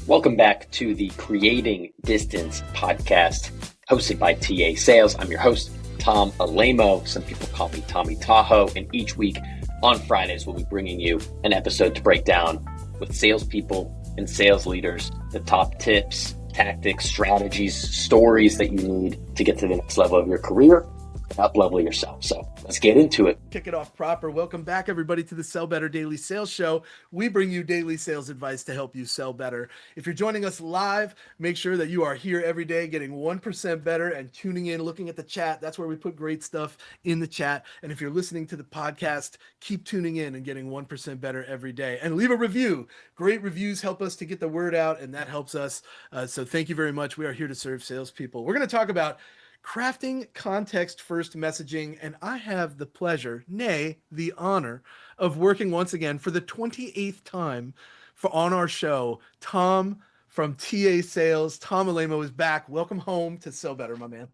Welcome back to the Creating Distance podcast, hosted by TA Sales. I'm your host, Tom Alaimo. Some people call me Tommy Tahoe. And each week on Fridays, we'll be bringing you an episode to break down with salespeople and sales leaders the top tips, tactics, strategies, stories that you need to get to the next level of your career and up level yourself. So let's get into it. Kick it off proper. Welcome back, everybody, to the Sell Better Daily Sales Show. We bring you daily sales advice to help you sell better. If you're joining us live, make sure that you are here every day getting 1% better and tuning in, looking at the chat. That's where we put great stuff in the chat. And if you're listening to the podcast, keep tuning in and getting 1% better every day. And leave a review. Great reviews help us to get the word out, and that helps us. So thank you very much. We are here to serve salespeople. We're going to talk about crafting context-first messaging, and I have the pleasure, nay, the honor, of working once again for the 28th time on our show. Tom from TA Sales, Tom Alaimo is back. Welcome home to Sell Better, my man.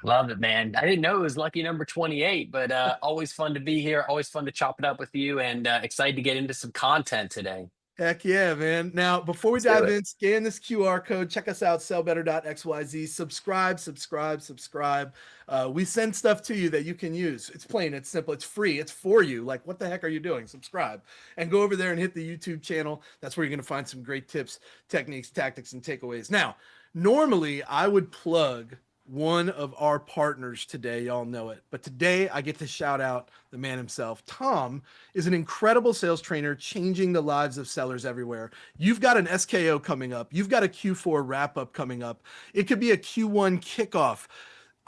Love it, man. I didn't know it was lucky number 28, but always fun to be here. Always fun to chop it up with you, and excited to get into some content today. Heck yeah, man. Now, before we dive in, scan this QR code. Check us out, sellbetter.xyz. Subscribe. We send stuff to you that you can use. It's plain, it's simple, it's free, it's for you. Like, what the heck are you doing? Subscribe. And go over there and hit the YouTube channel. That's where you're going to find some great tips, techniques, tactics, and takeaways. Now, normally I would plug one of our partners today. Y'all know it. But today I get to shout out the man himself. Tom is an incredible sales trainer changing the lives of sellers everywhere. You've got an SKO coming up. You've got a Q4 wrap up coming up. It could be a Q1 kickoff.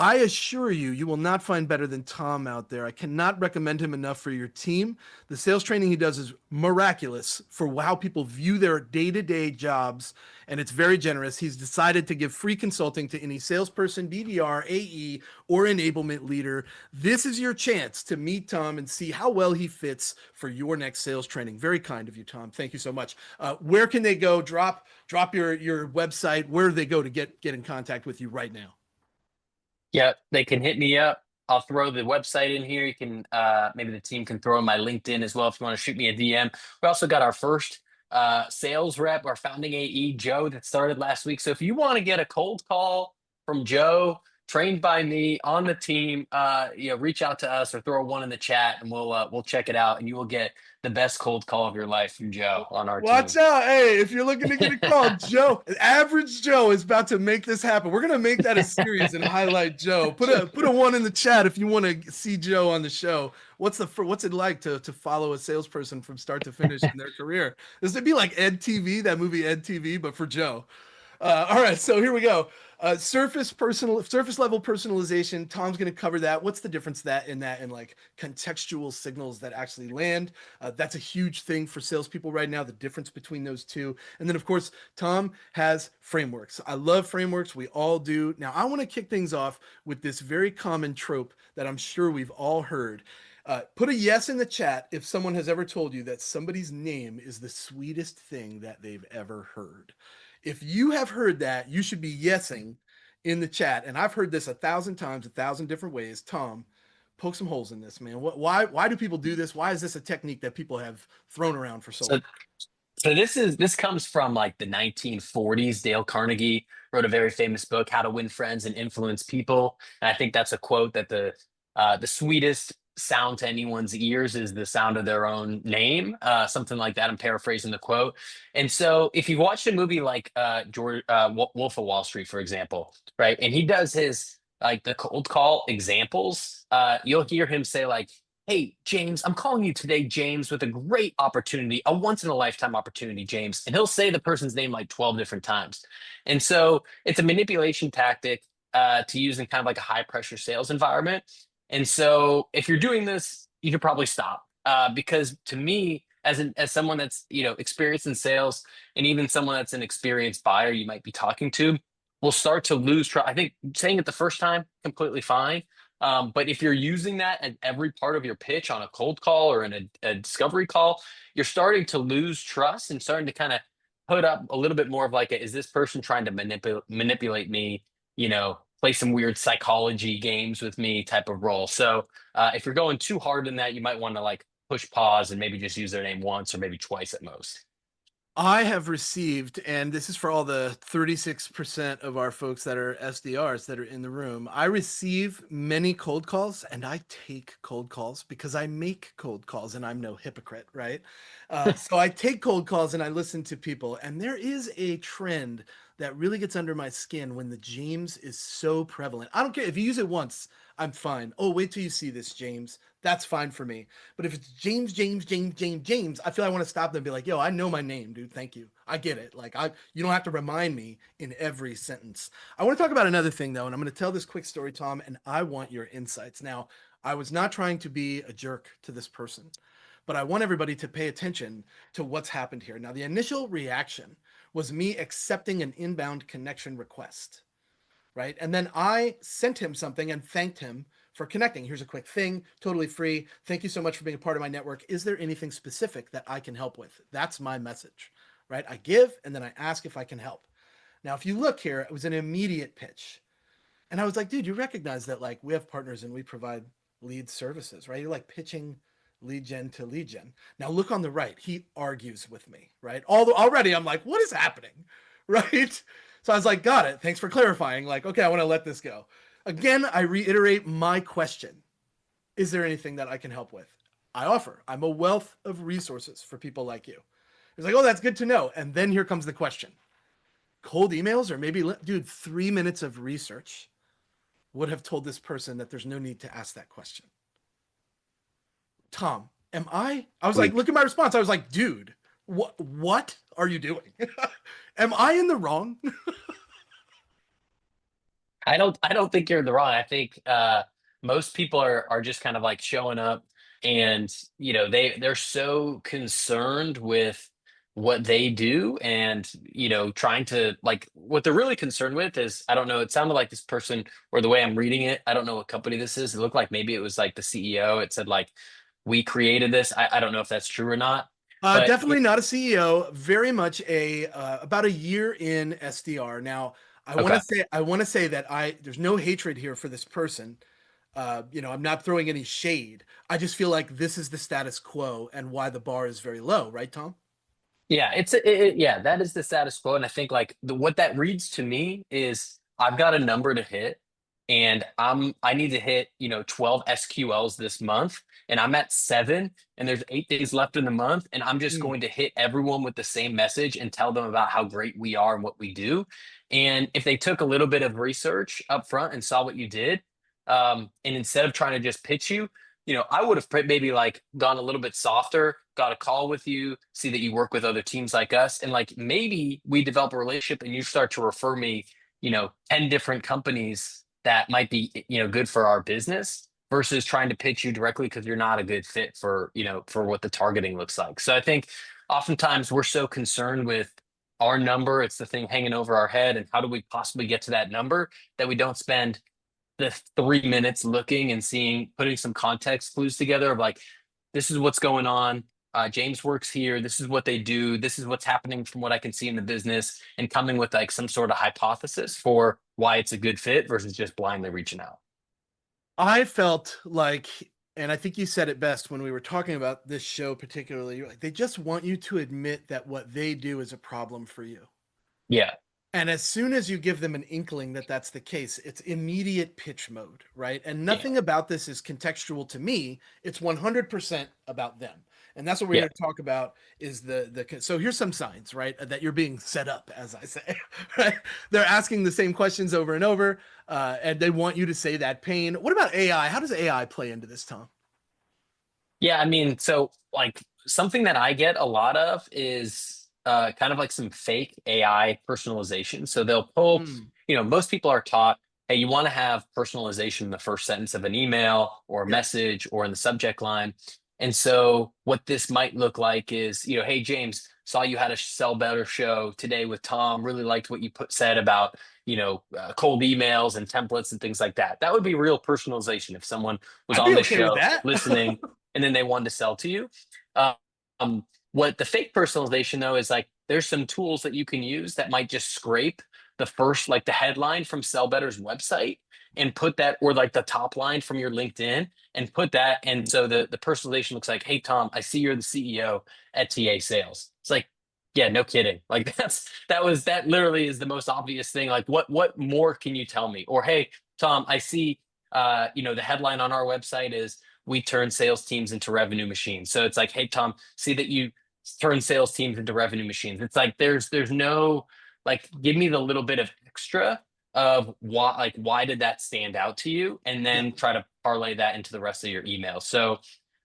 I assure you, you will not find better than Tom out there. I cannot recommend him enough for your team. The sales training he does is miraculous for how people view their day-to-day jobs, and it's very generous. He's decided to give free consulting to any salesperson, BDR, AE, or enablement leader. This is your chance to meet Tom and see how well he fits for your next sales training. Very kind of you, Tom. Thank you so much. Where can they go? Drop your website. Where do they go to get in contact with you right now? Yep, they can hit me up. I'll throw the website in here. You can maybe the team can throw in my LinkedIn as well if you want to shoot me a DM. We also got our first sales rep, our founding AE, Joe, that started last week. So if you want to get a cold call from Joe, trained by me on the team, reach out to us or throw one in the chat, and we'll check it out, and you will get the best cold call of your life from Joe on our team. Watch out. Hey, if you're looking to get a call, Joe, average Joe is about to make this happen. We're going to make that a series and highlight Joe. Put a one in the chat if you want to see Joe on the show. What's it like to follow a salesperson from start to finish in their career? This would be like Ed TV, that movie Ed TV, but for Joe. All right, so here we go. Surface level personalization. Tom's going to cover that. What's the difference in like contextual signals that actually land? That's a huge thing for salespeople right now, the difference between those two. And then, of course, Tom has frameworks. I love frameworks. We all do. Now, I want to kick things off with this very common trope that I'm sure we've all heard. Put a yes in the chat if someone has ever told you that somebody's name is the sweetest thing that they've ever heard. If you have heard that, you should be yesing in the chat. And I've heard this 1,000 times, 1,000 different ways. Tom, poke some holes in this, man. Why do people do this? Why is this a technique that people have thrown around for so long? So this comes from like the 1940s. Dale Carnegie wrote a very famous book, How to Win Friends and Influence People. And I think that's a quote that the sweetest sound to anyone's ears is the sound of their own name, something like that. I'm paraphrasing the quote. And so if you watch a movie like Wolf of Wall Street, for example, right, and he does his like the cold call examples, you'll hear him say like, "Hey, James, I'm calling you today, James, with a great opportunity, a once in a lifetime opportunity, James." And he'll say the person's name like 12 different times. And so it's a manipulation tactic to use in kind of like a high pressure sales environment. And so if you're doing this, you could probably stop because to me, as someone that's experienced in sales, and even someone that's an experienced buyer you might be talking to, will start to lose trust. I think saying it the first time, completely fine. But if you're using that at every part of your pitch on a cold call or in a discovery call, you're starting to lose trust and starting to kind of put up a little bit more of like, is this person trying to manipulate me, play some weird psychology games with me type of role. So if you're going too hard in that, you might want to like push pause and maybe just use their name once or maybe twice at most. I have received, and this is for all the 36% of our folks that are SDRs that are in the room. I receive many cold calls and I take cold calls because I make cold calls and I'm no hypocrite, right? So I take cold calls and I listen to people. And there is a trend that really gets under my skin when the James is so prevalent. I don't care if you use it once, I'm fine. Oh, wait till you see this, James. That's fine for me. But if it's James, James, James, James, James, I feel I want to stop them and be like, yo, I know my name, dude. Thank you. I get it. You don't have to remind me in every sentence. I want to talk about another thing though, and I'm going to tell this quick story, Tom, and I want your insights. Now, I was not trying to be a jerk to this person, but I want everybody to pay attention to what's happened here. Now, the initial reaction was me accepting an inbound connection request, right? And then I sent him something and thanked him for connecting. Here's a quick thing, totally free. Thank you so much for being a part of my network. Is there anything specific that I can help with? That's my message, right? I give and then I ask if I can help. Now, if you look here, it was an immediate pitch. And I was like, dude, you recognize that like we have partners and we provide lead services, right? You're like pitching lead gen to lead gen. Now look on the right. He argues with me, right? Already I'm like, what is happening? Right? So I was like, got it. Thanks for clarifying. Like, okay, I want to let this go. Again, I reiterate my question. Is there anything that I can help with? I offer. I'm a wealth of resources for people like you. It's like, oh, that's good to know. And then here comes the question. Cold emails or maybe, dude, 3 minutes of research would have told this person that there's no need to ask that question. Tom, I was like, look at my response. I was like, dude, what are you doing? Am I in the wrong? I don't think you're in the wrong. I think most people are just kind of like showing up, and they're so concerned with what they do, and trying to, like, what they're really concerned with is, I don't know, it sounded like this person, or the way I'm reading it, I don't know what company this is. It looked like maybe it was like the CEO. It said like, we created this. I don't know if that's true or not, but Definitely not a CEO. Very much a about a year in SDR. Now, okay. I want to say that there's no hatred here for this person. I'm not throwing any shade. I just feel like this is the status quo and why the bar is very low, right, Tom? Yeah, yeah, that is the status quo. And I think like what that reads to me is, I've got a number to hit, and I need to hit, 12 SQLs this month, and I'm at 7, and there's 8 days left in the month, and I'm just Mm. going to hit everyone with the same message and tell them about how great we are and what we do. And if they took a little bit of research up front and saw what you did, and instead of trying to just pitch you, I would have maybe like gone a little bit softer, got a call with you, see that you work with other teams like us, and like maybe we develop a relationship and you start to refer me, 10 different companies that might be, good for our business, versus trying to pitch you directly because you're not a good fit for, for what the targeting looks like. So I think oftentimes we're so concerned with our number, it's the thing hanging over our head, and how do we possibly get to that number, that we don't spend the 3 minutes looking and seeing, putting some context clues together of like, this is what's going on. James works here. This is what they do. This is what's happening from what I can see in the business, and coming with like some sort of hypothesis for why it's a good fit, versus just blindly reaching out. I felt like, and I think you said it best when we were talking about this show particularly, you're like, they just want you to admit that what they do is a problem for you. Yeah. And as soon as you give them an inkling that that's the case, it's immediate pitch mode, right? And Yeah. nothing about this is contextual to me. It's 100% about them. And that's what we're Yeah. here to talk about is so here's some signs, right? That you're being set up, as I say, right? They're asking the same questions over and over, and they want you to say that pain. What about AI? How does AI play into this, Tom? Yeah, I mean, so like something that I get a lot of is kind of like some fake AI personalization. So they'll pull, Mm, most people are taught, hey, you want to have personalization in the first sentence of an email or a yeah. message or in the subject line. And so what this might look like is, hey, James, saw you had a Sell Better show today with Tom, really liked what you said about, cold emails and templates and things like that. That would be real personalization if someone was I'd on be this okay with show that. listening, and then they wanted to sell to you. Um, what the fake personalization though is like, there's some tools that you can use that might just scrape the first, like the headline from Sell Better's website, and put that, or like the top line from your LinkedIn, and put that. And so the personalization looks like, hey, Tom, I see you're the CEO at TA Sales. It's like, Yeah, no kidding. Like that literally is the most obvious thing. Like what more can you tell me? Or hey, Tom, I see the headline on our website is we turn sales teams into revenue machines. So it's like, hey Tom, see that you turn sales teams into revenue machines. It's like there's no like give me the little bit of extra of why did that stand out to you? And Yeah. then try to parlay that into the rest of your email. So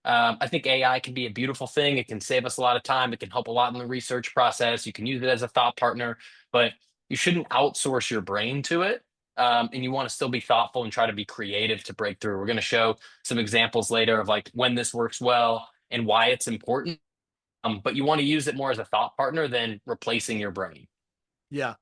I think AI can be a beautiful thing. It can save us a lot of time. It can help a lot in the research process. You can use it as a thought partner, but you shouldn't outsource your brain to it. And you want to still be thoughtful and try to be creative to break through. We're going to show some examples later of like when this works well and why it's important. But you want to use it more as a thought partner than replacing your brain. Yeah.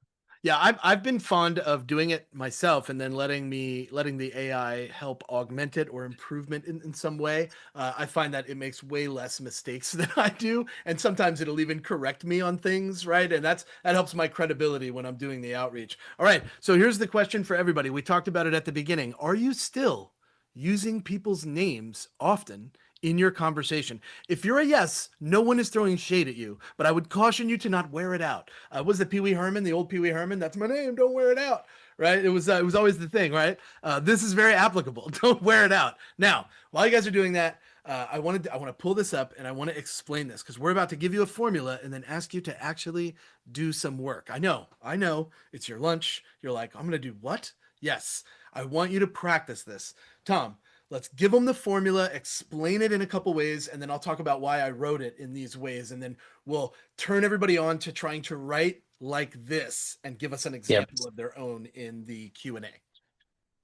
Yeah, I've been fond of doing it myself and then letting the AI help augment it or improvement in some way. I find that it makes way less mistakes than I do, and sometimes it'll even correct me on things, right? And that helps my credibility when I'm doing the outreach. All right, so here's the question for everybody. We talked about it at the beginning. Are you still using people's names often in your conversation? If you're a yes, no one is throwing shade at you, but I would caution you to not wear it out. Was it Pee Wee Herman, the old Pee Wee Herman? That's my name. Don't wear it out. Right? It was always the thing, right? This is very applicable. Don't wear it out. Now, while you guys are doing that, I want to pull this up and I want to explain this because we're about to give you a formula and then ask you to actually do some work. I know, it's your lunch. You're like, I'm gonna do what? Yes, I want you to practice this, Tom. Let's give them the formula, explain it in a couple ways, and then I'll talk about why I wrote it in these ways, and then we'll turn everybody on to trying to write like this and give us an Yep. example of their own in the Q&A.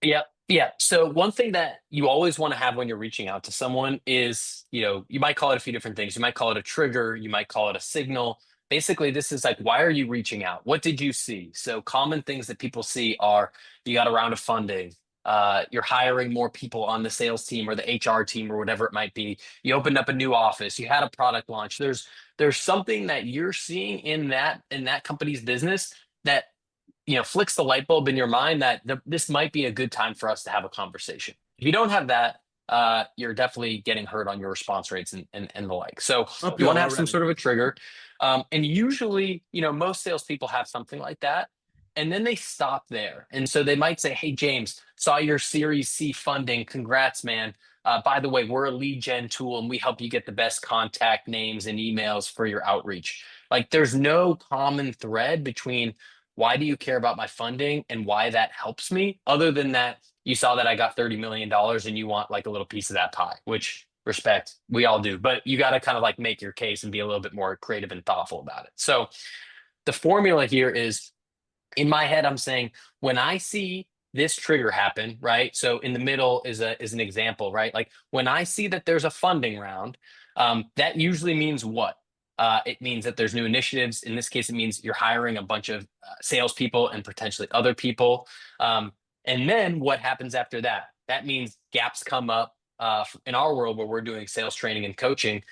Yep. Yeah. So one thing that you always want to have when you're reaching out to someone is, you might call it a few different things. You might call it a trigger. You might call it a signal. Basically, this is like, why are you reaching out? What did you see? So common things that people see are you got a round of funding. You're hiring more people on the sales team or the HR team or whatever it might be. You opened up a new office. You had a product launch. There's something that you're seeing in that company's business that flicks the light bulb in your mind that this might be a good time for us to have a conversation. If you don't have that, you're definitely getting hurt on your response rates and the like. So you Uphill want to have some already. sort of a trigger. And usually, most salespeople have something like that. And then they stop there. And so they might say, hey, James, saw your Series C funding. Congrats, man. By the way, we're a lead gen tool and we help you get the best contact names and emails for your outreach. Like there's no common thread between why do you care about my funding and why that helps me other than that you saw that I got $30 million and you want like a little piece of that pie, which respect we all do, but you got to kind of like make your case and be a little bit more creative and thoughtful about it. So the formula here is in my head, I'm saying when I see this trigger happen, right? So in the middle is an example, right? Like when I see that there's a funding round, that usually means what? It means that there's new initiatives. In this case, it means you're hiring a bunch of salespeople and potentially other people. And then what happens after that? That means gaps come up in our world where we're doing sales training and coaching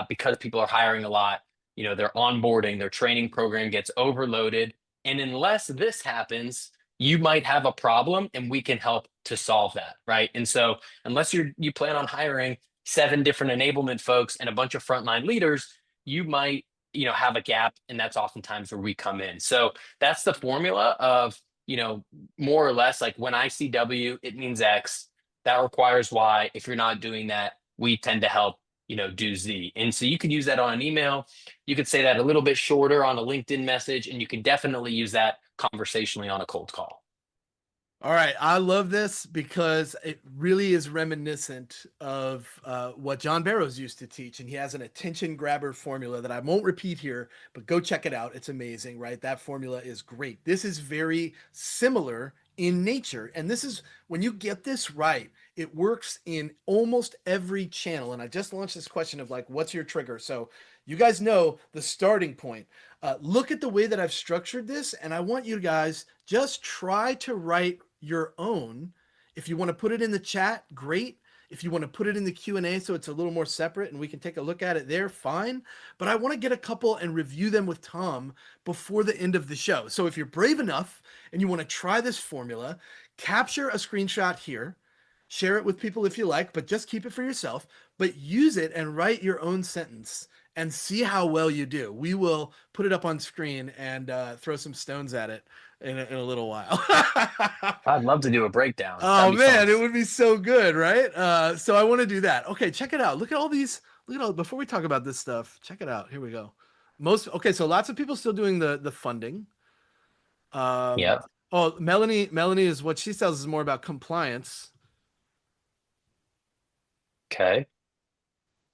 because people are hiring a lot. They're onboarding, their training program gets overloaded, and unless this happens, you might have a problem and we can help to solve that, right? And so unless you plan on hiring 7 different enablement folks and a bunch of frontline leaders, you might, have a gap, and that's oftentimes where we come in. So that's the formula of, more or less like when I see W, it means X. That requires Y. If you're not doing that, we tend to help, do Z. And so you could use that on an email. You could say that a little bit shorter on a LinkedIn message, and you can definitely use that conversationally on a cold call. All right, I love this because it really is reminiscent of what John Barrows used to teach, and he has an attention grabber formula that I won't repeat here, but go check it out. It's amazing, right? That formula is great. This is very similar in nature, and this is when you get this right, it works in almost every channel. And I just launched this question of like, what's your trigger? So you guys know the starting point. Look at the way that I've structured this, and I want you guys just try to write your own. If you want to put it in the chat, great. If you want to put it in the Q&A so it's a little more separate and we can take a look at it there, fine. But I want to get a couple and review them with Tom before the end of the show. So if you're brave enough and you want to try this formula, capture a screenshot here, Share it with people if you like, but just keep it for yourself. But use it and write your own sentence and see how well you do. We will put it up on screen and throw some stones at it in a little while. I'd love to do a breakdown. That'd Oh be fun. man, it would be so good, right? So I want to do that. Okay, check it out. Look at all these. Look at all. Before we talk about this stuff, check it out. Here we go. Most okay. So lots of people still doing the funding. Um, Yep. oh, Melanie is what she says is more about compliance. Okay.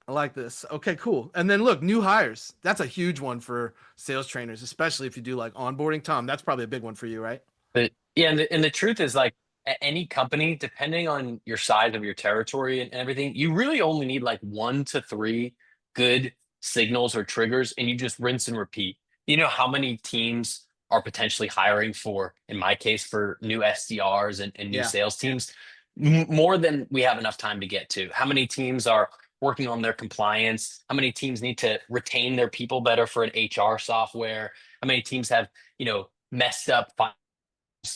I like this. Okay, cool. And then look, new hires. That's a huge one for sales trainers, especially if you do like onboarding. Tom, that's probably a big one for you, right? But yeah, and the truth is like at any company, depending on your size of your territory and everything, you really only need like 1 to 3 good signals or triggers, and you just rinse and repeat. You know how many teams are potentially hiring for, in my case, for new SDRs and new Yeah. sales teams, more than we have enough time to get to. How many teams are working on their compliance? How many teams need to retain their people better for an HR software? How many teams have, messed up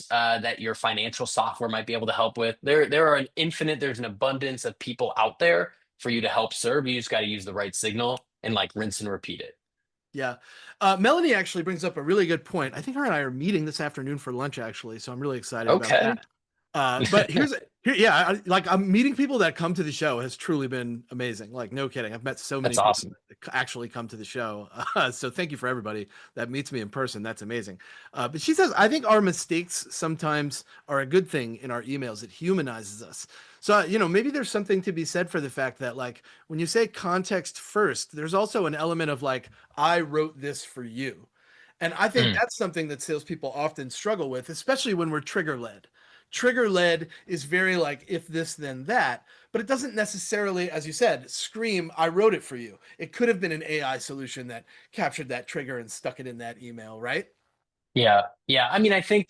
that your financial software might be able to help with. There's an abundance of people out there for you to help serve. You just got to use the right signal and like rinse and repeat it. Yeah. Melanie actually brings up a really good point. I think her and I are meeting this afternoon for lunch, actually. So I'm really excited about Okay. that. But yeah, like I'm meeting people that come to the show has truly been amazing. Like, no kidding. I've met so many That's people awesome. that actually come to the show. So thank you for everybody that meets me in person. That's amazing. But she says, I think our mistakes sometimes are a good thing in our emails. It humanizes us. So, maybe there's something to be said for the fact that, like, when you say context first, there's also an element of, like, I wrote this for you. And I think Mm, that's something that salespeople often struggle with, especially when we're trigger led. Trigger led is very like, if this, then that, but it doesn't necessarily, as you said, scream, I wrote it for you. It could have been an AI solution that captured that trigger and stuck it in that email, right? yeah. Yeah. I mean, I think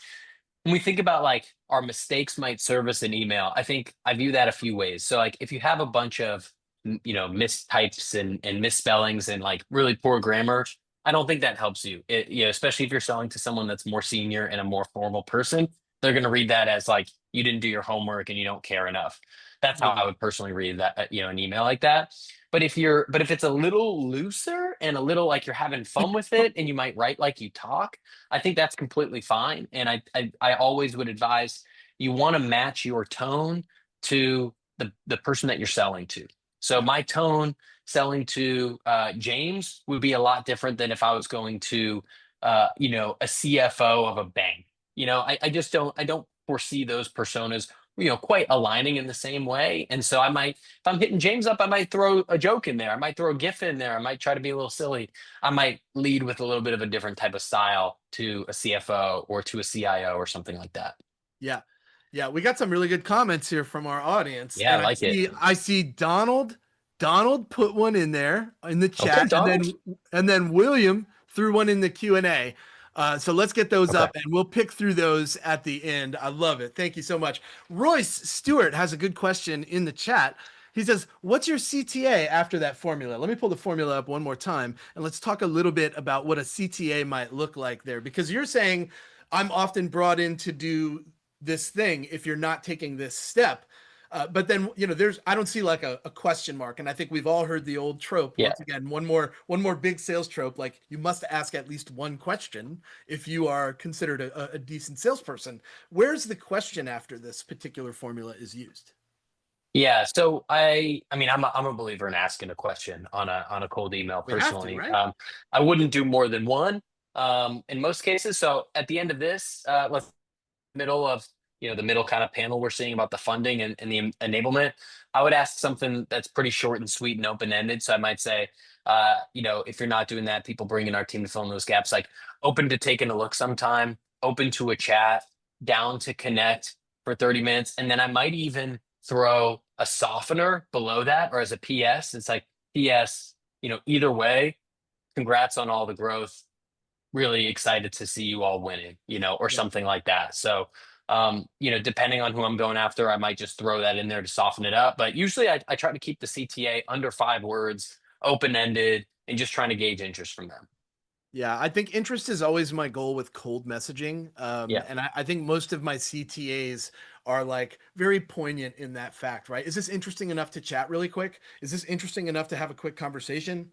when we think about like our mistakes might serve us an email, I think I view that a few ways. So like if you have a bunch of mistypes and misspellings and like really poor grammar, I don't think that helps you. Especially if you're selling to someone that's more senior and a more formal person, they're going to read that as like you didn't do your homework and you don't care enough. That's how Yeah. I would personally read that, an email like that. But if it's a little looser and a little like you're having fun with it and you might write like you talk, I think that's completely fine. And I always would advise you want to match your tone to the person that you're selling to. So Yeah. my tone selling to James would be a lot different than if I was going to a CFO of a bank. I don't foresee those personas quite aligning in the same way. And so if I'm hitting James up, I might throw a joke in there. I might throw a GIF in there. I might try to be a little silly. I might lead with a little bit of a different type of style to a CFO or to a CIO or something like that. Yeah. Yeah, we got some really good comments here from our audience. Yeah, I And I like it. see I see Donald put one in there in the Okay, chat, and Donald. then William threw one in the Q&A. So let's get those Okay. up and we'll pick through those at the end. I love it. Thank you so much. Royce Stewart has a good question in the chat. He says, "What's your CTA after that formula?" Let me pull the formula up one more time and let's talk a little bit about what a CTA might look like there, because you're saying I'm often brought in to do this thing if you're not taking this step. But then, I don't see like a question mark. And I think we've all heard the old trope. Yeah. Once again, one more big sales trope. Like, you must ask at least one question if you are considered a decent salesperson. Where's the question after this particular formula is used? Yeah, so I mean I'm a believer in asking a question on a cold email We have to, personally. right? I wouldn't do more than one in most cases. So at the end of this, let's middle of the middle kind of panel we're seeing about the funding and the enablement, I would ask something that's pretty short and sweet and open-ended. So I might say, if you're not doing that, people bring in our team to fill in those gaps, like open to taking a look sometime, open to a chat, down to connect for 30 minutes. And then I might even throw a softener below that or as a PS. It's like, PS, either way, congrats on all the growth, really excited to see you all winning, or Yeah. something like that. So, depending on who I'm going after, I might just throw that in there to soften it up. But usually I try to keep the CTA under 5 words, open ended, and just trying to gauge interest from them. Yeah, I think interest is always my goal with cold messaging. Yeah. And I think most of my CTAs are like very poignant in that fact, right? Is this interesting enough to chat really quick? Is this interesting enough to have a quick conversation?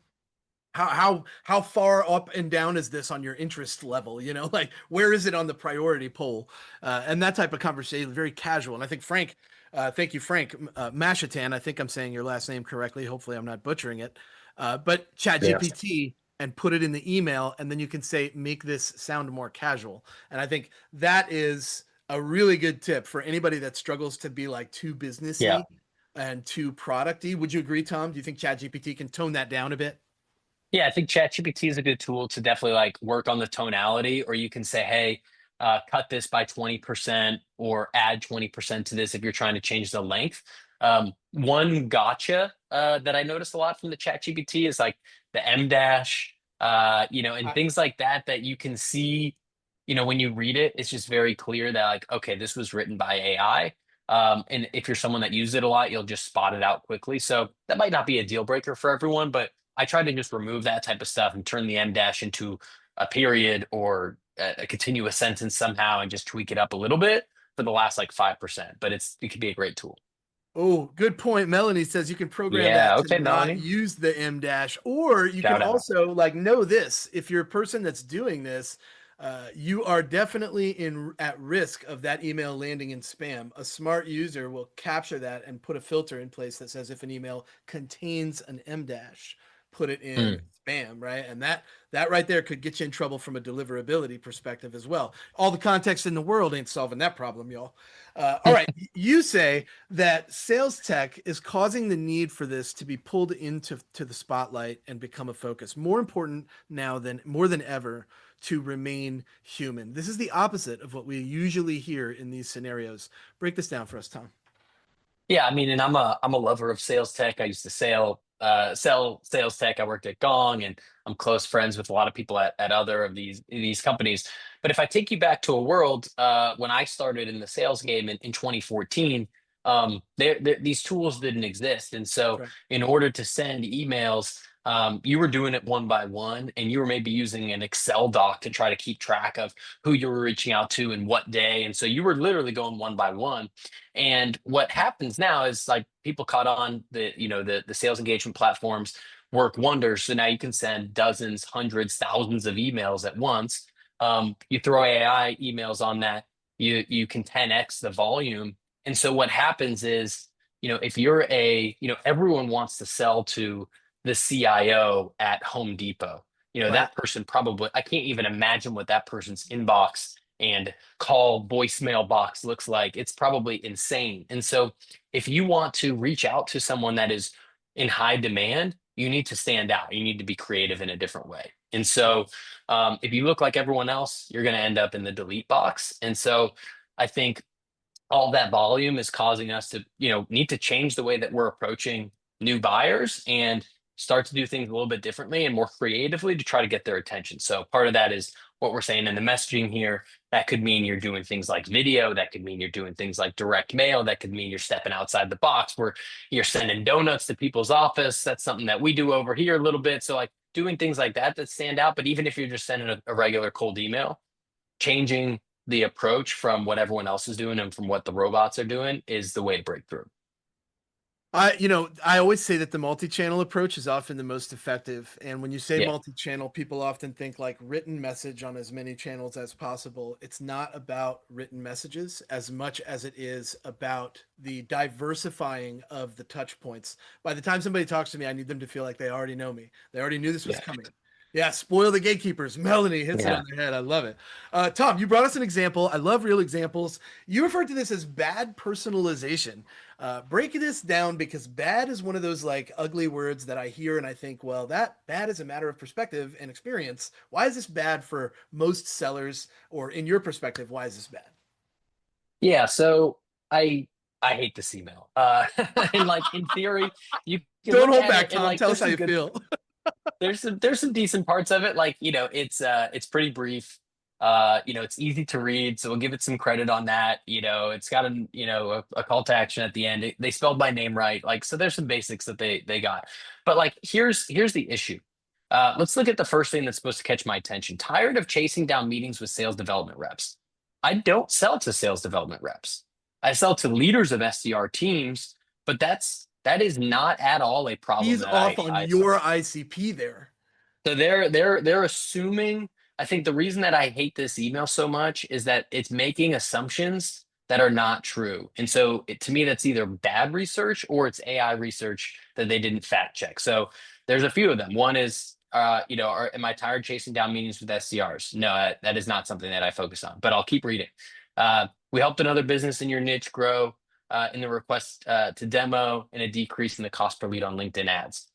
How far up and down is this on your interest level? You know, like where is it on the priority poll? And that type of conversation, very casual. And I think Frank, thank you, Frank Mashatan. I think I'm saying your last name correctly. Hopefully, I'm not butchering it. But Chat Yeah. GPT and put it in the email, and then you can say, make this sound more casual. And I think that is a really good tip for anybody that struggles to be like too Yeah. businessy and too producty. Would you agree, Tom? Do you think Chat GPT can tone that down a bit? Yeah, I think ChatGPT is a good tool to definitely like work on the tonality, or you can say, hey, cut this by 20% or add 20% to this if you're trying to change the length. One gotcha that I noticed a lot from the ChatGPT is like the M dash, and things like that that you can see, when you read it, it's just very clear that like, okay, this was written by AI. And if you're someone that uses it a lot, you'll just spot it out quickly. So that might not be a deal breaker for everyone, but I try to just remove that type of stuff and turn the M dash into a period or a continuous sentence somehow and just tweak it up a little bit for the last like 5%. But it could be a great tool. Oh, good point. Melanie says you can program Yeah. that to Okay, not Melanie. use the M dash, or you can Shout out. also like know this. If you're a person that's doing this, you are definitely in at risk of that email landing in spam. A smart user will capture that and put a filter in place that says if an email contains an M dash, put it in Mm. spam, right? And that right there could get you in trouble from a deliverability perspective as well. All the context in the world ain't solving that problem, y'all. All right, you say that sales tech is causing the need for this to be pulled into the spotlight and become a focus. More important now than more than ever to remain human. This is the opposite of what we usually hear in these scenarios. Break this down for us, Tom. Yeah, I mean, and I'm a lover of sales tech. I used to sell sales tech. I worked at Gong, and I'm close friends with a lot of people at other of these companies. But if I take you back to a world when I started in the sales game in 2014, these tools didn't exist, and That's so right. in order to send emails, you were doing it one by one, and you were maybe using an Excel doc to try to keep track of who you were reaching out to and what day, and so you were literally going one by one. And what happens now is like people caught on the sales engagement platforms work wonders. So now you can send dozens, hundreds, thousands of emails at once. You throw AI emails on that, you can 10x the volume. And so what happens is, if you're everyone wants to sell to the CIO at Home Depot. Right. That person probably, I can't even imagine what that person's inbox and call voicemail box looks like. It's probably insane. And so if you want to reach out to someone that is in high demand, you need to stand out. You need to be creative in a different way. And so if you look like everyone else, you're going to end up in the delete box. And so I think all that volume is causing us to need to change the way that we're approaching new buyers and start to do things a little bit differently and more creatively to try to get their attention. So part of that is what we're saying in the messaging here. That could mean you're doing things like video. That could mean you're doing things like direct mail. That could mean you're stepping outside the box where you're sending donuts to people's office. That's something that we do over here a little bit. So like doing things like that stand out. But even if you're just sending a regular cold email, changing the approach from what everyone else is doing and from what the robots are doing is the way to break through. I always say that the multi-channel approach is often the most effective. And when you say Yeah. multi-channel, people often think like written message on as many channels as possible. It's not about written messages as much as it is about the diversifying of the touch points. By the time somebody talks to me, I need them to feel like they already know me. They already knew this was Yeah. coming. Yeah, spoil the gatekeepers. Melanie hits it Yeah. on the head. I love it. Tom, you brought us an example. I love real examples. You referred to this as bad personalization. Break this down because bad is one of those like ugly words that I hear and I think, well, that bad is a matter of perspective and experience. Why is this bad for most sellers, or in your perspective, why is this bad? Yeah. So I hate this email. And like in theory, you can Don't look hold at back, it and Tom. like Tell us how you feel. there's some decent parts of it. Like, it's pretty brief. It's easy to read, so we'll give it some credit on that. It's got a call to action at the end. They spelled my name right. Like, so there's some basics that they got. But like here's the issue. Let's look at the first thing that's supposed to catch my attention. Tired of chasing down meetings with sales development reps. I don't sell to sales development reps. I sell to leaders of SDR teams, but that is not at all a problem He's that off on I your solve. ICP there. So they're assuming. I think the reason that I hate this email so much is that it's making assumptions that are not true. And so to me, that's either bad research or it's AI research that they didn't fact check. So there's a few of them. One is, am I tired chasing down meetings with SDRs? No, that is not something that I focus on, but I'll keep reading. We helped another business in your niche grow in the request to demo and a decrease in the cost per lead on LinkedIn ads.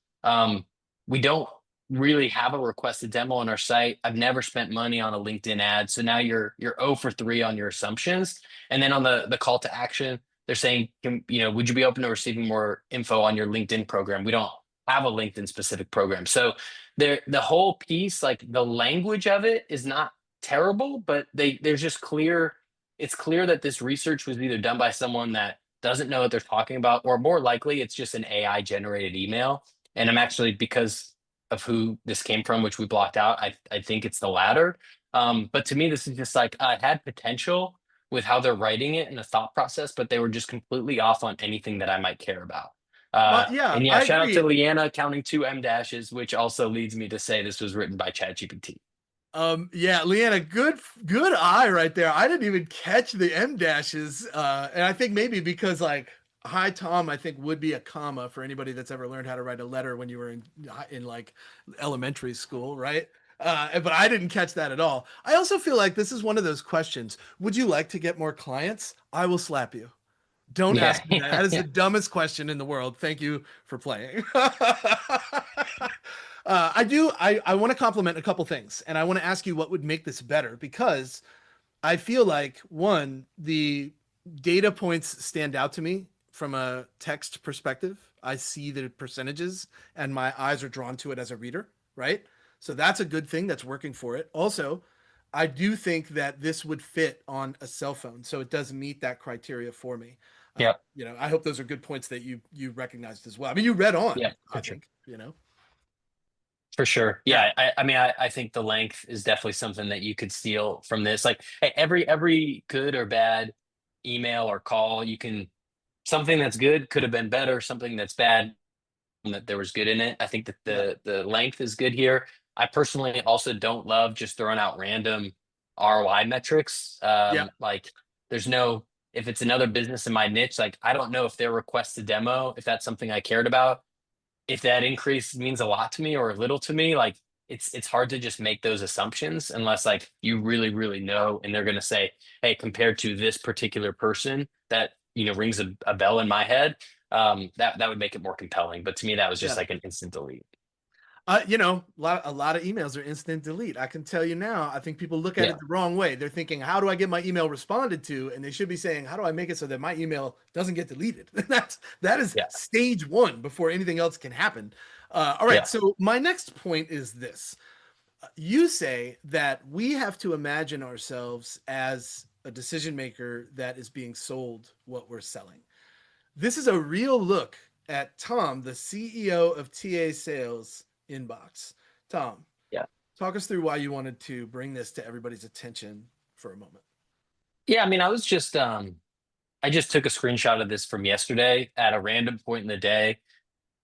We don't really have a requested demo on our site. I've never spent money on a LinkedIn ad. So now you're 0 for 3 on your assumptions. And then on the call to action, they're saying, would you be open to receiving more info on your LinkedIn program? We don't have a LinkedIn specific program. So the whole piece, like the language of it is not terrible, but there's just clear, it's clear that this research was either done by someone that doesn't know what they're talking about, or more likely it's just an AI generated email. And I'm actually, because of who this came from, which we blocked out, I think it's the latter. But to me, this is just like it had potential with how they're writing it and the thought process, but they were just completely off on anything that I might care about. Yeah, And yeah, I shout out to agree. Leanna counting 2 M dashes, which also leads me to say this was written by ChatGPT. Yeah, Leanna, good eye right there. I didn't even catch the M dashes. And I think maybe because like hi Tom, I think would be a comma for anybody that's ever learned how to write a letter when you were in like elementary school, right? But I didn't catch that at all. I also feel like this is one of those questions. Would you like to get more clients? I will slap you. Don't Yeah, ask me that. yeah, That is the yeah, dumbest question in the world. Thank you for playing. I want to compliment a couple things, and I want to ask you what would make this better because I feel like one, the data points stand out to me from a text perspective. I see the percentages and my eyes are drawn to it as a reader, right? So that's a good thing that's working for it. Also, I do think that this would fit on a cell phone, so it does meet that criteria for me. yeah, I hope those are good points that you recognized as well. I mean, you read on, yeah, I for sure. think. For sure. Yeah. Yeah. I mean, I think the length is definitely something that you could steal from this. Like hey, every good or bad email or call, you can, something that's good could have been better, something that's bad that there was good in it. I think that Yep. the length is good here. I personally also don't love just throwing out random ROI metrics. Yep. Like there's no, if it's another business in my niche, like I don't know if their request to demo, if that's something I cared about, if that increase means a lot to me or little to me, like it's hard to just make those assumptions unless like you really really know and they're going to say, hey, compared to this particular person that rings a bell in my head. That would make it more compelling, but to me that was just Yeah. like an instant delete. A lot of emails are instant delete. I can tell you now. I think people look at Yeah, it the wrong way. They're thinking, "How do I get my email responded to?" And they should be saying, "How do I make it so that my email doesn't get deleted?" That is yeah, stage one before anything else can happen. All right. yeah, So my next point is this: you say that we have to imagine ourselves as a decision maker that is being sold what we're selling. This is a real look at Tom, the CEO of TA Sales Inbox. Tom, yeah. talk us through why you wanted to bring this to everybody's attention for a moment. Yeah, I mean, I just took a screenshot of this from yesterday at a random point in the day.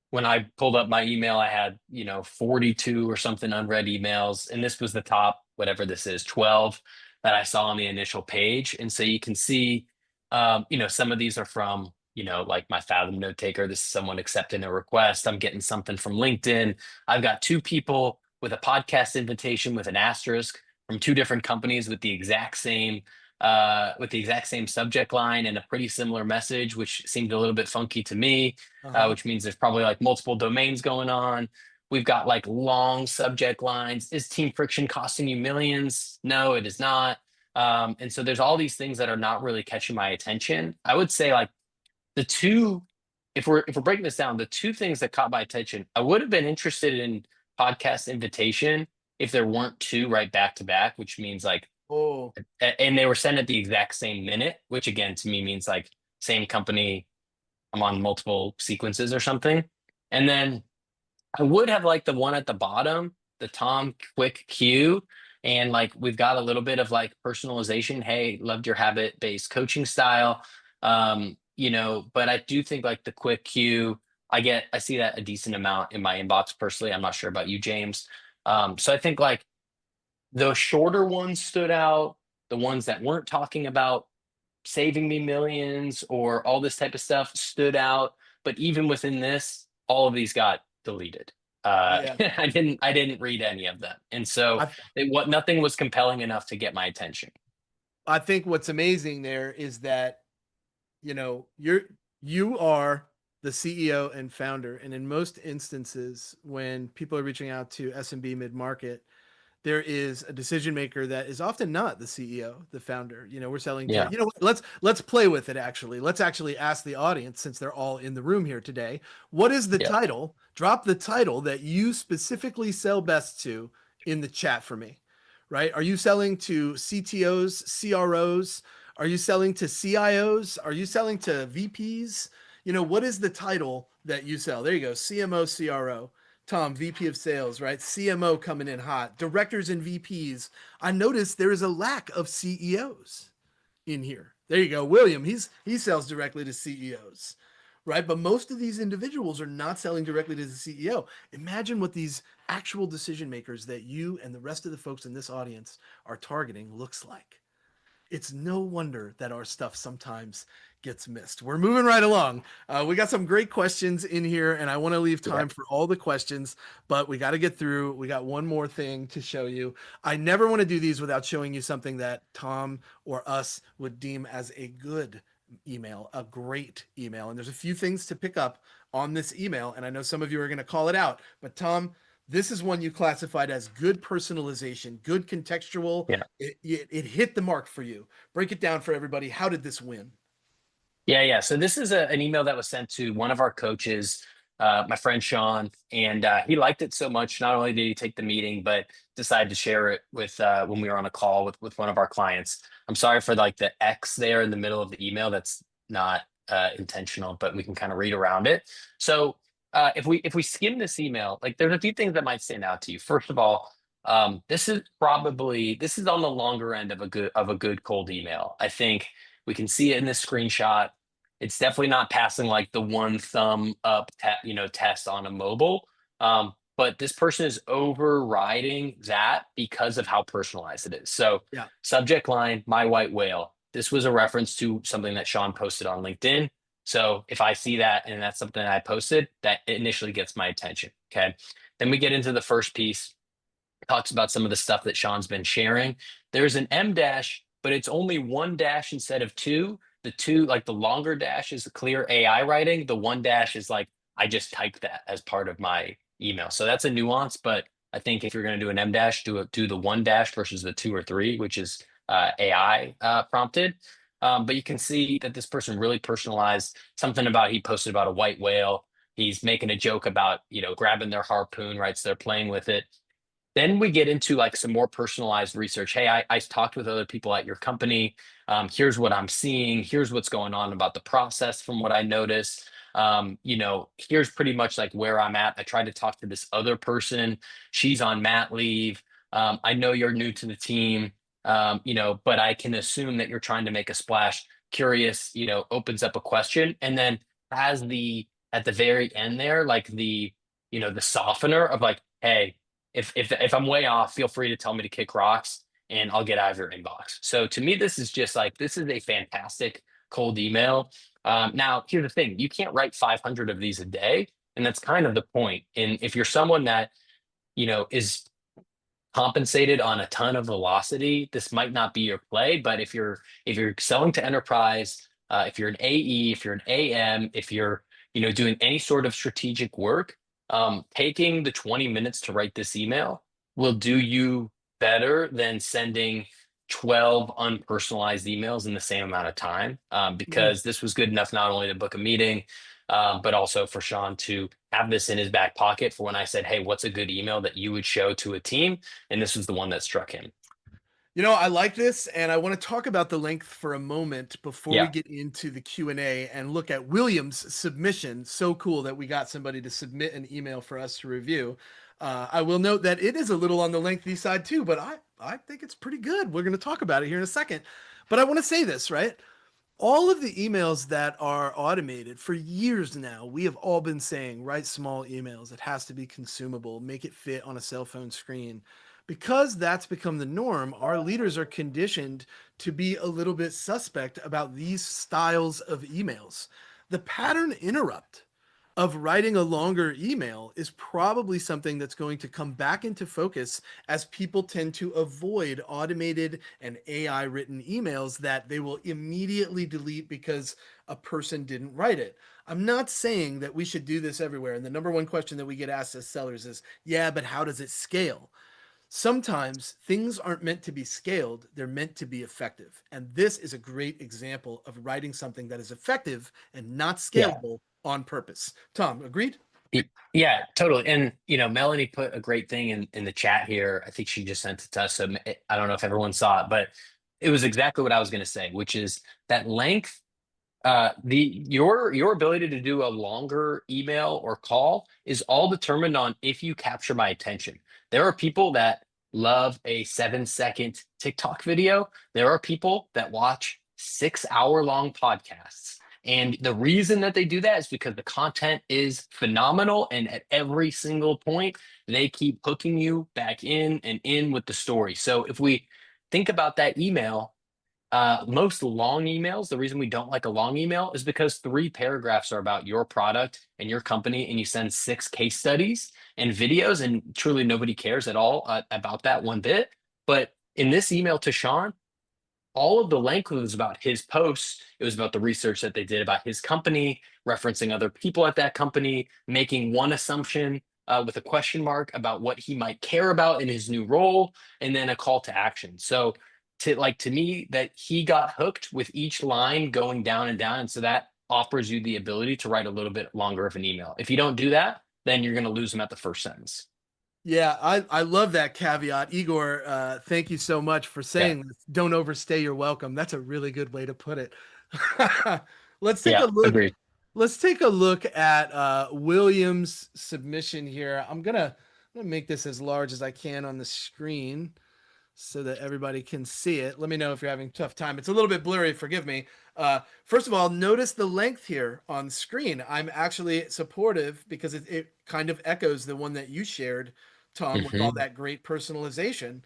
When I pulled up my email, I had, 42 or something unread emails. And this was the top, whatever this is, 12 that I saw on the initial page. And so you can see, some of these are from, like my Fathom note taker. This is someone accepting a request. I'm getting something from LinkedIn. I've got two people with a podcast invitation with an asterisk from two different companies with the exact same subject line and a pretty similar message, which seemed a little bit funky to me, Uh-huh. which means there's probably like multiple domains going on. We've got like long subject lines. Is team friction costing you millions? No, it is not. And so there's all these things that are not really catching my attention. I would say like the two, if we're breaking this down, the two things that caught my attention, I would have been interested in podcast invitation if there weren't two right back to back, which means like Oh, and they were sent at the exact same minute, which again to me means like same company. I'm on multiple sequences or something. And then I would have liked the one at the bottom the Tom quick cue, and like we've got a little bit of like personalization. Hey, loved your habit-based coaching style. But I do think like the quick cue, I see that a decent amount in my inbox personally. I'm not sure about you, James. So I think like the shorter ones stood out, the ones that weren't talking about saving me millions or all this type of stuff stood out. But even within this, all of these got deleted. Yeah. I didn't read any of them. And so I nothing was compelling enough to get my attention. I think what's amazing there is that, you are the CEO and founder, and in most instances when people are reaching out to SMB mid-market, there is a decision maker that is often not the CEO, the founder. We're selling to, Yeah. let's play with it actually. Let's actually ask the audience, since they're all in the room here today, what is the Yeah. title? Drop the title that you specifically sell best to in the chat for me. Right? Are you selling to CTOs, CROs? Are you selling to CIOs? Are you selling to VPs? What is the title that you sell? There you go. CMO, CRO. Tom, VP of sales, right? CMO coming in hot. Directors and VPs. I noticed there is a lack of CEOs in here. There you go. William, he sells directly to CEOs, right? But most of these individuals are not selling directly to the CEO. Imagine what these actual decision makers that you and the rest of the folks in this audience are targeting looks like. It's no wonder that our stuff sometimes gets missed. We're moving right along. We got some great questions in here, and I want to leave Yeah. time for all the questions, but we got to get through. We got one more thing to show you. I never want to do these without showing you something that Tom or us would deem as a good email, a great email. And there's a few things to pick up on this email, and I know some of you are going to call it out, but Tom, this is one you classified as good personalization, good contextual. Yeah. It hit the mark for you. Break it down for everybody. How did this win? Yeah. So this is an email that was sent to one of our coaches, my friend Sean, and he liked it so much. Not only did he take the meeting, but decided to share it with when we were on a call with one of our clients. I'm sorry for like the X there in the middle of the email. That's not intentional, but we can kind of read around it. So if we skim this email, like there's a few things that might stand out to you. First of all, this is on the longer end of a good cold email. I think we can see it in this screenshot. It's definitely not passing like the one thumb up, test on a mobile. But this person is overriding that because of how personalized it is. So, Yeah. subject line, my white whale. This was a reference to something that Sean posted on LinkedIn. So, if I see that and that's something that I posted, that initially gets my attention. Okay. Then we get into the first piece, talks about some of the stuff that Sean's been sharing. There's an M dash, but it's only one dash instead of two. The two, like the longer dash is clear AI writing. The one dash is like, I just typed that as part of my email. So that's a nuance, but I think if you're going to do an M dash, do the one dash versus the two or three, which is AI prompted. But you can see that this person really personalized something about, he posted about a white whale. He's making a joke about, grabbing their harpoon, right? So they're playing with it. Then we get into like some more personalized research. Hey, I talked with other people at your company. Here's what I'm seeing. Here's what's going on about the process from what I noticed. Here's pretty much like where I'm at. I tried to talk to this other person. She's on mat leave. I know you're new to the team, but I can assume that you're trying to make a splash. Curious, opens up a question. And then has at the very end there, like the softener of like, hey, if I'm way off, feel free to tell me to kick rocks and I'll get out of your inbox. So to me, this is just like, this is a fantastic cold email. Now, here's the thing, you can't write 500 of these a day. And that's kind of the point. And if you're someone that, is compensated on a ton of velocity, this might not be your play. But if you're selling to enterprise, if you're an AE, if you're an AM, if you're doing any sort of strategic work, taking the 20 minutes to write this email will do you better than sending 12 unpersonalized emails in the same amount of time. Mhm. Because this was good enough not only to book a meeting, but also for Sean to have this in his back pocket for when I said, hey, what's a good email that you would show to a team? And this was the one that struck him. I like this, and I want to talk about the length for a moment before we Yeah. get into the Q&A and look at William's submission. So cool that we got somebody to submit an email for us to review. I will note that it is a little on the lengthy side too, but I think it's pretty good. We're going to talk about it here in a second. But I want to say this, right? All of the emails that are automated for years now, we have all been saying, write small emails. It has to be consumable, make it fit on a cell phone screen. Because that's become the norm, our leaders are conditioned to be a little bit suspect about these styles of emails. The pattern interrupt of writing a longer email is probably something that's going to come back into focus as people tend to avoid automated and AI written emails that they will immediately delete because a person didn't write it. I'm not saying that we should do this everywhere. And the number one question that we get asked as sellers is, yeah, but how does it scale? Sometimes things aren't meant to be scaled, they're meant to be effective. And this is a great example of writing something that is effective and not Yeah. scalable on purpose. Tom, agreed? Yeah, totally. And Melanie put a great thing in the chat here. I think she just sent it to us. So I don't know if everyone saw it, but it was exactly what I was going to say, which is that length. Your ability to do a longer email or call is all determined on if you capture my attention. There are people that love a 7-second TikTok video. There are people that watch 6 hour long podcasts. And the reason that they do that is because the content is phenomenal. And at every single point, they keep hooking you back in and in with the story. So if we think about that email, most long emails, the reason we don't like a long email is because 3 paragraphs are about your product and your company, and you send 6 case studies and videos, and truly nobody cares at all about that one bit. But in this email to Sean, all of the length was about his posts. It was about the research that they did about his company, referencing other people at that company, making one assumption with a question mark about what he might care about in his new role, and then a call to action. So, to me, that he got hooked with each line going down and down, and so that offers you the ability to write a little bit longer of an email. If you don't do that, then you're going to lose them at the first sentence. Yeah, I love that caveat. Igor, thank you so much for Yeah, saying this. Don't overstay your welcome. That's a really good way to put it. Let's take a yeah, look. agreed. Let's take a look at William's submission here. I'm gonna make this as large as I can on the screen so that everybody can see it. Let me know if you're having a tough time. It's a little bit blurry, forgive me. First of all, notice the length here on screen. I'm actually supportive because it kind of echoes the one that you shared, Tom, with all Mhm. that great personalization.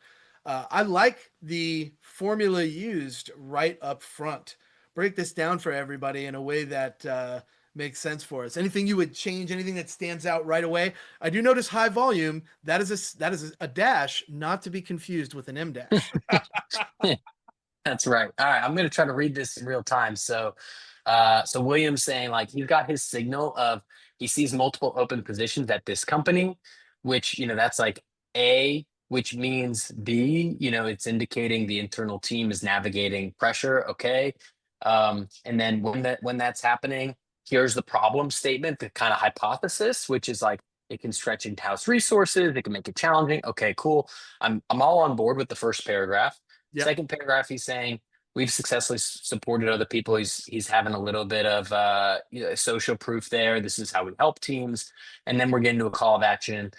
I like the formula used right up front. Break this down for everybody in a way that makes sense for us. Anything you would change, anything that stands out right away? I do notice high volume. That is a dash, not to be confused with an M dash. That's right. All right, I'm going to try to read this in real time. So William's saying like he's got his signal of he sees multiple open positions at this company, which that's like A, which means B. It's indicating the internal team is navigating pressure. Okay, and then when that's happening, here's the problem statement, the kind of hypothesis, which is like it can stretch in-house resources, it can make it challenging. Okay, cool. I'm all on board with the first paragraph. Yep, Second paragraph, he's saying we've successfully supported other people. He's having a little bit of social proof there. This is how we help teams, and then we're getting to a call of action.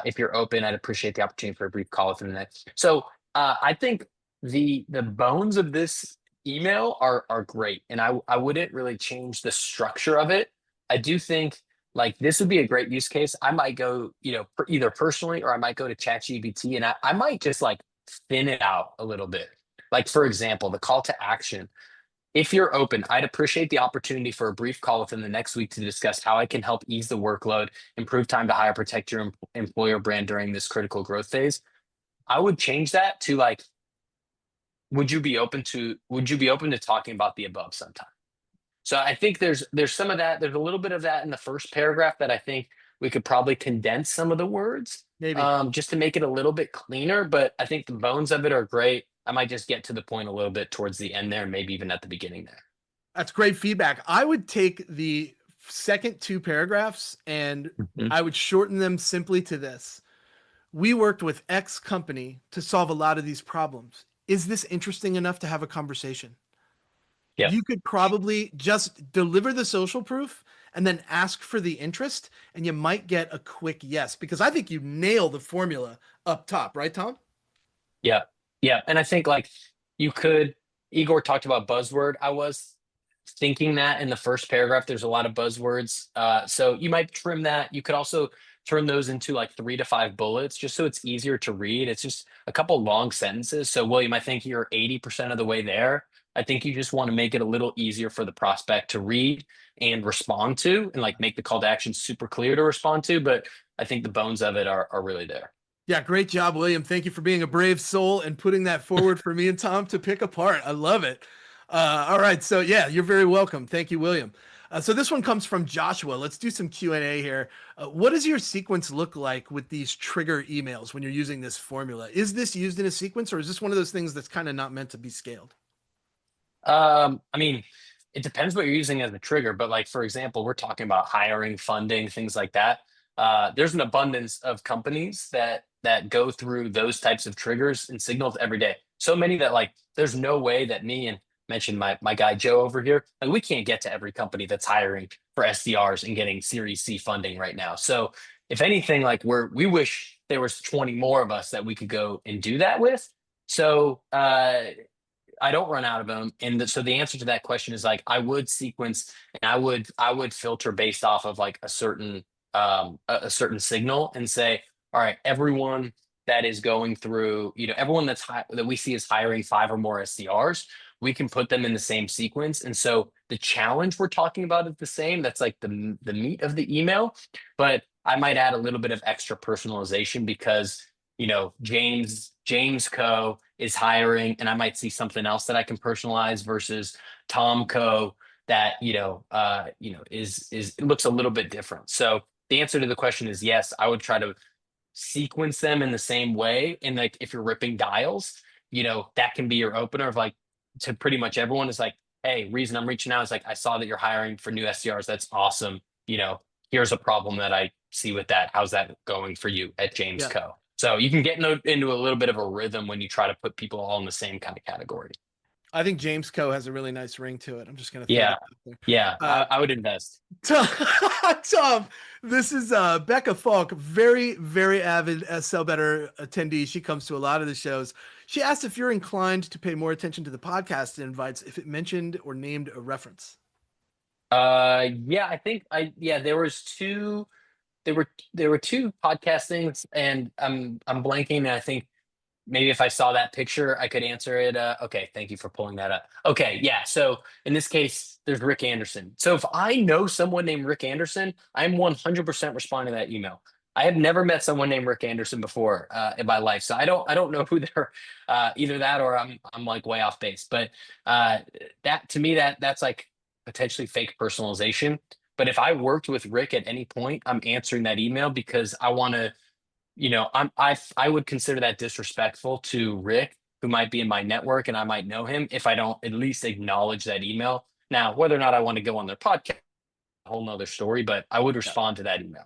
If you're open, I'd appreciate the opportunity for a brief call within the next. So I think the bones of this email are great, and I wouldn't really change the structure of it. I do think like this would be a great use case. I might go, either personally or I might go to ChatGPT and I might just like thin it out a little bit. Like, for example, the call to action. If you're open, I'd appreciate the opportunity for a brief call within the next week to discuss how I can help ease the workload, improve time to hire, protect your employer brand during this critical growth phase. I would change that to like, would you be open to talking about the above sometime? So I think there's some of that. There's a little bit of that in the first paragraph that I think we could probably condense some of the words maybe. just to make it a little bit cleaner. But I think the bones of it are great. I might just get to the point a little bit towards the end there, maybe even at the beginning there. That's great feedback. I would take the second two paragraphs and Mhm. I would shorten them simply to this. We worked with X company to solve a lot of these problems. is this interesting enough to have a conversation? Yep. You could probably just deliver the social proof and then ask for the interest, and you might get a quick yes, because I think you nail the formula up top, right, Tom? Yeah. Yeah. And I think like you could, Igor talked about buzzword. I was thinking that in the first paragraph, there's a lot of buzzwords. So you might trim that. You could also turn those into like 3 to 5 bullets just so it's easier to read. It's just a couple long sentences. So, William, I think you're 80% of the way there. I think you just want to make it a little easier for the prospect to read and respond to, and like make the call to action super clear to respond to. But I think the bones of it are really there. Yeah, great job, William. Thank you for being a brave soul and putting that forward for me and Tom to pick apart. I love it. All right, so yeah, you're very welcome. Thank you, William. So this one comes from Joshua. Let's do some Q&A here. What does your sequence look like with these trigger emails when you're using this formula? Is this used in a sequence, or is this one of those things that's kind of not meant to be scaled? I mean, it depends what you're using as a trigger, but like for example, we're talking about hiring, funding, things like that. There's an abundance of companies that go through those types of triggers and signals every day. So many that like there's no way that me and mentioned my guy Joe over here, like we can't get to every company that's hiring for SDRs and getting Series C funding right now. So if anything, like we wish there was 20 more of us that we could go and do that with. So I don't run out of them. And so the answer to that question is like I would sequence, and I would filter based off of like a certain signal and say, all right, everyone that is going through, everyone that we see is hiring 5 or more SDRs, we can put them in the same sequence. And so the challenge we're talking about is the same. That's like the meat of the email, but I might add a little bit of extra personalization because James Co is hiring, and I might see something else that I can personalize versus Tom Co that is it looks a little bit different. So the answer to the question is yes. I would try to sequence them in the same way, and like if you're ripping dials, that can be your opener of like to pretty much everyone is like, hey, reason I'm reaching out is like I saw that you're hiring for new SDRs. That's awesome. Here's a problem that I see with that. How's that going for you at James Yeah. Co? So you can get into a little bit of a rhythm when you try to put people all in the same kind of category. I think James Co has a really nice ring to it. I'm just going to throw Yeah. that out there. Yeah. I would invest. Tom, Tom, this is Becca Falk, very, very avid Sell Better attendee. She comes to a lot of the shows. She asked if you're inclined to pay more attention to the podcast invites if it mentioned or named a reference. Yeah, I think there was two there were two podcast things, and I'm blanking, and I think maybe if I saw that picture, I could answer it. Okay, thank you for pulling that up. Okay, yeah. So in this case, there's Rick Anderson. So if I know someone named Rick Anderson, I'm 100% responding to that email. I have never met someone named Rick Anderson before in my life, so I don't know who they're either that or I'm like way off base. But that to me that's like potentially fake personalization. But if I worked with Rick at any point, I'm answering that email because I want to I would consider that disrespectful to Rick, who might be in my network and I might know him if I don't at least acknowledge that email. Now, whether or not I want to go on their podcast, a whole nother story, but I would respond to that email.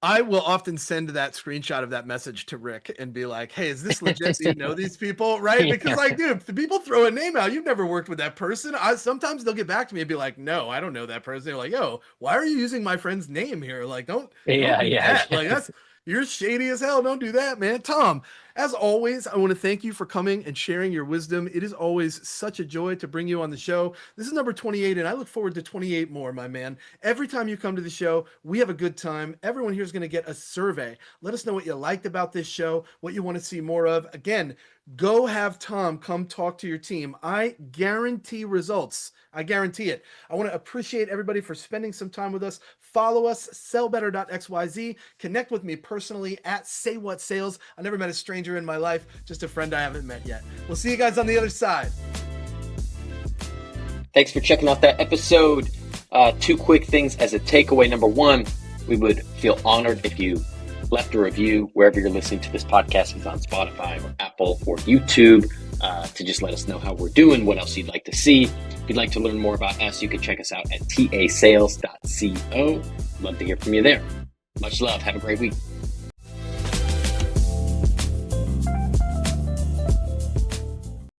I will often send that screenshot of that message to Rick and be like, hey, is this legit? Do you know these people? Right? Because like, dude, if the people throw a name out, you've never worked with that person. Sometimes they'll get back to me and be like, no, I don't know that person. They're like, yo, why are you using my friend's name here? Like, don't do that. Like you're shady as hell. Don't do that, man. Tom, as always, I want to thank you for coming and sharing your wisdom. It is always such a joy to bring you on the show. This is number 28, and I look forward to 28 more, my man. Every time you come to the show, we have a good time. Everyone here is going to get a survey. Let us know what you liked about this show, what you want to see more of. Again, go have Tom come talk to your team. I guarantee results. I guarantee it. I want to appreciate everybody for spending some time with us. Follow us, sellbetter.xyz. Connect with me personally at Say What Sales. I never met a stranger in my life, just a friend I haven't met yet. We'll see you guys on the other side. Thanks for checking out that episode. Two quick things as a takeaway. Number one, we would feel honored if you left a review wherever you're listening to this podcast, if it's on Spotify or Apple or YouTube, to just let us know how we're doing, what else you'd like to see. If you'd like to learn more about us, you can check us out at tasales.co. Love to hear from you there. Much love. Have a great week.